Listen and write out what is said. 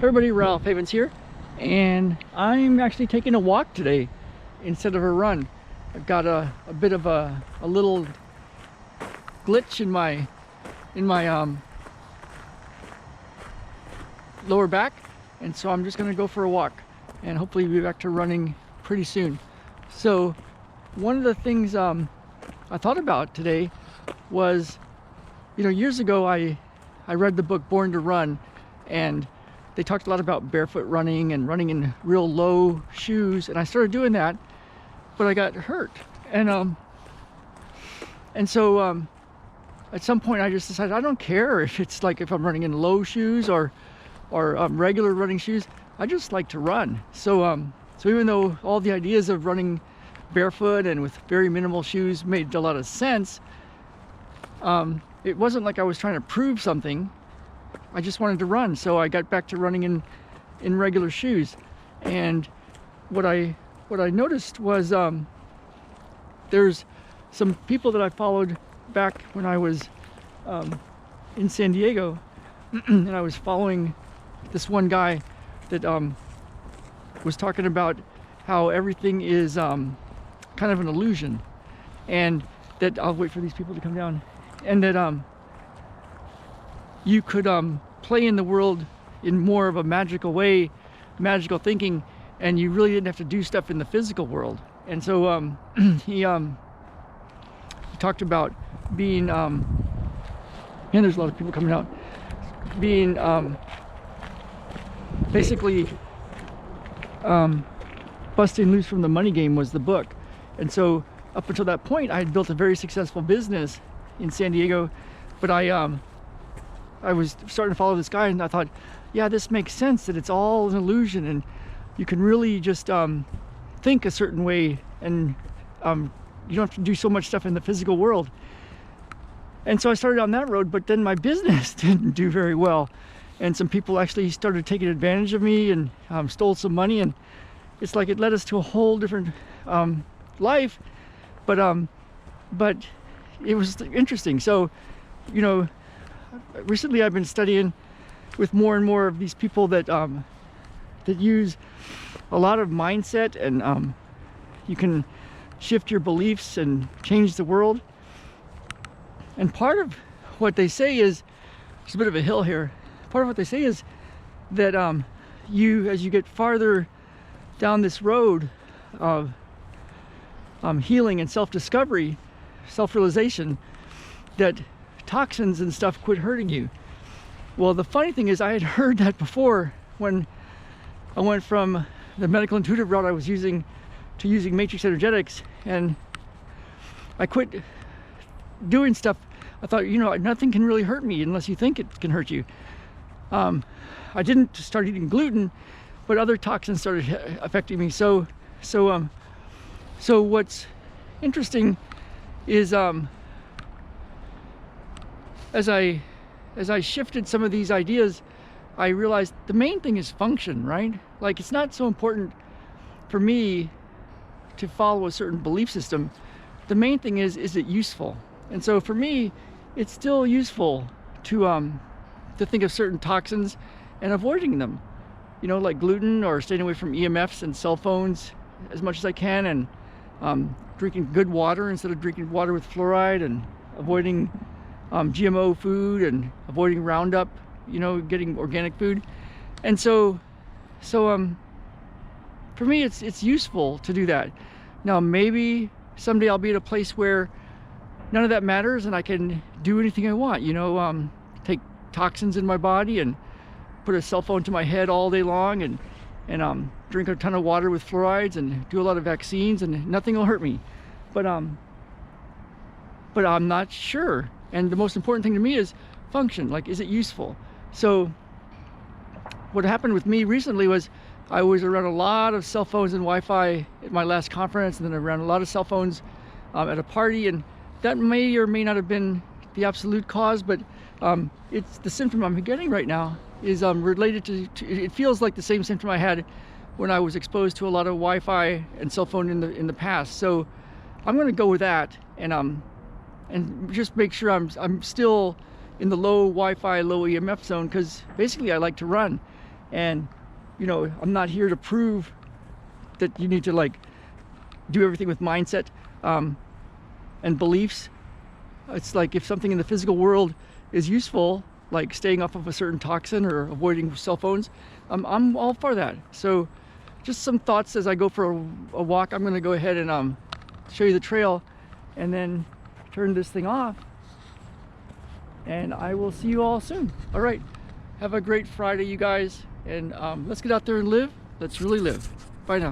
Everybody, Ralph Havens here, and I'm actually taking a walk today instead of a run. I've got a bit of a little glitch in my lower back, and so I'm just going to go for a walk and hopefully be back to running pretty soon. So one of the things I thought about today was, years ago I read the book Born to Run, and they talked a lot about barefoot running and running in real low shoes, and I started doing that, but I got hurt, and so at some point I just decided I don't care if it's like if I'm running in low shoes or regular running shoes. I just like to run. So even though all the ideas of running barefoot and with very minimal shoes made a lot of sense, it wasn't like I was trying to prove something. I just wanted to run, so I got back to running in regular shoes. And what I noticed was there's some people that I followed back when I was in San Diego, and I was following this one guy that was talking about how everything is kind of an illusion, and that I'll wait for these people to come down, and that you could play in the world in more of a magical way, magical thinking, and you really didn't have to do stuff in the physical world. And so he talked about being and there's a lot of people coming out, being basically busting loose from the money game was the book. And so up until that point I had built a very successful business in San Diego, but I was starting to follow this guy, and I thought, yeah, this makes sense, that it's all an illusion, and you can really just think a certain way, and you don't have to do so much stuff in the physical world. And so I started on that road, but then my business didn't do very well, and some people actually started taking advantage of me and stole some money, and it's like it led us to a whole different life, but it was interesting. So recently I've been studying with more and more of these people that use a lot of mindset, and you can shift your beliefs and change the world. And part of what they say is, there's a bit of a hill here, part of what they say is that as you get farther down this road of healing and self-discovery, self-realization, that toxins and stuff quit hurting you. Well, the funny thing is, I had heard that before when I went from the medical intuitive route I was using to using matrix energetics, and I quit doing stuff. I thought, nothing can really hurt me unless you think it can hurt you. I didn't start eating gluten, but other toxins started affecting me. So what's interesting is as I shifted some of these ideas, I realized the main thing is function, right? Like, it's not so important for me to follow a certain belief system. The main thing is it useful? And so for me, it's still useful to think of certain toxins and avoiding them, like gluten, or staying away from EMFs and cell phones as much as I can, and drinking good water instead of drinking water with fluoride, and avoiding GMO food, and avoiding Roundup, getting organic food. And so for me, it's useful to do that. Now, maybe someday I'll be at a place where none of that matters, and I can do anything I want, take toxins in my body and put a cell phone to my head all day long, and drink a ton of water with fluorides, and do a lot of vaccines, and nothing will hurt me. But I'm not sure. And the most important thing to me is function. Like, is it useful? So what happened with me recently was I was around a lot of cell phones and Wi-Fi at my last conference, and then around a lot of cell phones at a party, and that may or may not have been the absolute cause, but it's the symptom I'm getting right now is related to it feels like the same symptom I had when I was exposed to a lot of Wi-Fi and cell phone in the past. So I'm going to go with that, and just make sure I'm still in the low Wi-Fi, low EMF zone, because basically I like to run. And you know, I'm not here to prove that you need to like do everything with mindset and beliefs. It's like if something in the physical world is useful, like staying off of a certain toxin or avoiding cell phones, I'm all for that. So just some thoughts as I go for a walk. I'm going to go ahead and show you the trail and then turn this thing off, and I will see you all soon. All right, have a great Friday, you guys, and let's get out there and live. Let's really live. Bye now.